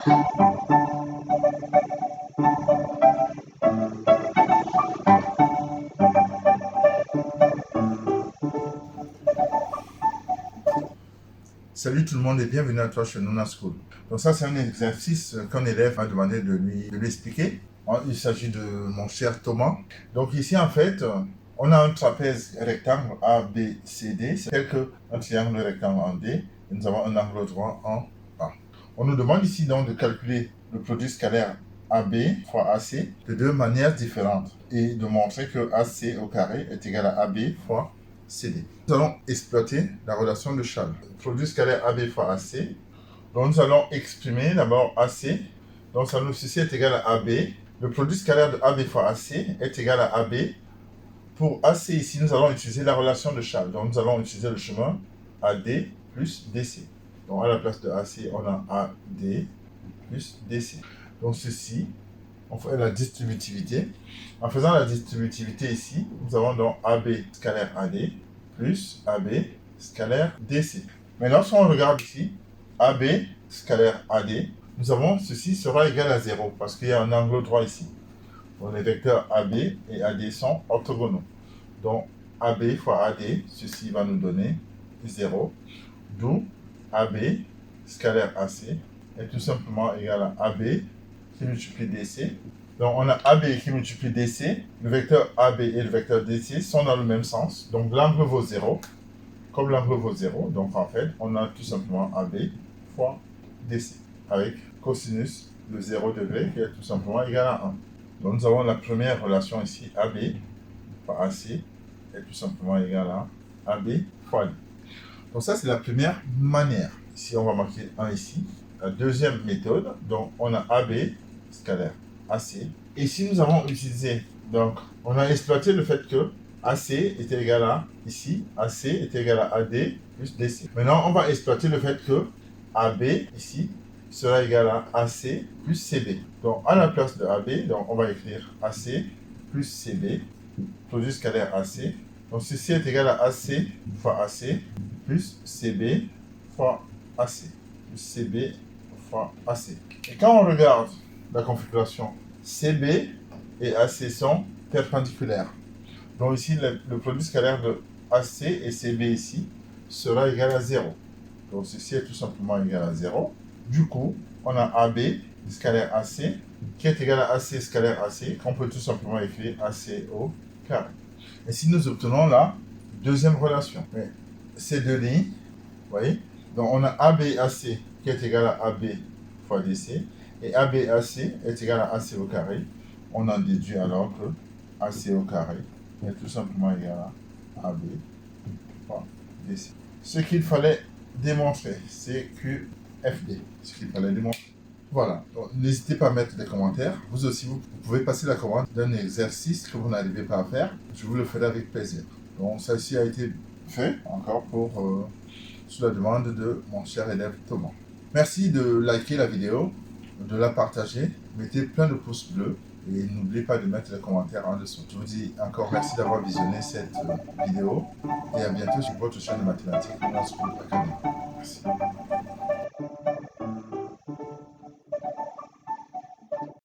Salut tout le monde et bienvenue à toi chez Nuna School. Donc ça c'est un exercice qu'un élève m'a demandé de lui expliquer. Il s'agit de mon cher Thomas. Donc ici en fait, on a un trapèze rectangle A, B, C, D. C'est tel qu'un triangle rectangle en D. Et nous avons un angle droit en A. On nous demande ici donc de calculer le produit scalaire AB fois AC de deux manières différentes et de montrer que AC au carré est égal à AB fois CD. Nous allons exploiter la relation de Charles. Produit scalaire AB fois AC. Donc nous allons exprimer d'abord AC. Donc ça nous ceci est égal à AB. Le produit scalaire de AB fois AC est égal à AB. Pour AC ici, nous allons utiliser la relation de Charles. Donc nous allons utiliser le chemin AD plus DC. Donc à la place de AC, on a AD plus DC. Donc ceci, on fait la distributivité. En faisant la distributivité ici, nous avons donc AB scalaire AD plus AB scalaire DC. Maintenant, si on regarde ici, AB scalaire AD, nous avons ceci sera égal à 0 parce qu'il y a un angle droit ici. Donc les vecteurs AB et AD sont orthogonaux. Donc AB fois AD, ceci va nous donner 0. D'où AB scalaire AC est tout simplement égal à AB qui multiplie DC. Donc on a AB qui multiplie DC, le vecteur AB et le vecteur DC sont dans le même sens, donc l'angle vaut 0. Comme l'angle vaut 0, donc en fait on a tout simplement AB fois DC, avec cosinus de 0 degré qui est tout simplement égal à 1. Donc nous avons la première relation ici, AB fois AC est tout simplement égal à AB fois D. Donc ça c'est la première manière. Ici on va marquer 1 ici. La deuxième méthode, donc on a AB scalaire AC. Et si nous avons utilisé, donc on a exploité le fait que AC était égal à, ici, AC était égal à AD plus DC. Maintenant, on va exploiter le fait que AB, ici, sera égal à AC plus CB. Donc, à la place de AB, donc, on va écrire AC plus CB, produit scalaire AC. Donc, ceci est égal à AC fois AC plus CB fois AC. Plus CB fois AC. Et quand on regarde la configuration, CB et AC sont perpendiculaires. Donc ici, le produit scalaire de AC et CB ici sera égal à 0. Donc ceci est tout simplement égal à 0. Du coup, on a AB scalaire AC qui est égal à AC scalaire AC qu'on peut tout simplement écrire AC au carré. Et si nous obtenons la deuxième relation, ces deux lignes, vous voyez, donc on a ABAC qui est égal à AB fois DC et ABAC est égal à AC au carré. On en déduit alors que AC au carré est tout simplement égal à AB fois DC. Ce qu'il fallait démontrer, c'est QFD. Ce qu'il fallait démontrer. Voilà. N'hésitez pas à mettre des commentaires. Vous aussi, vous pouvez passer la commande d'un exercice que vous n'arrivez pas à faire. Je vous le ferai avec plaisir. Donc, ceci a été fait encore sous la demande de mon cher élève Thomas. Merci de liker la vidéo, de la partager. Mettez plein de pouces bleus. Et n'oubliez pas de mettre les commentaires en dessous. Je vous dis encore merci d'avoir visionné cette vidéo et à bientôt sur votre chaîne de mathématiques Nuna School Academy. Merci.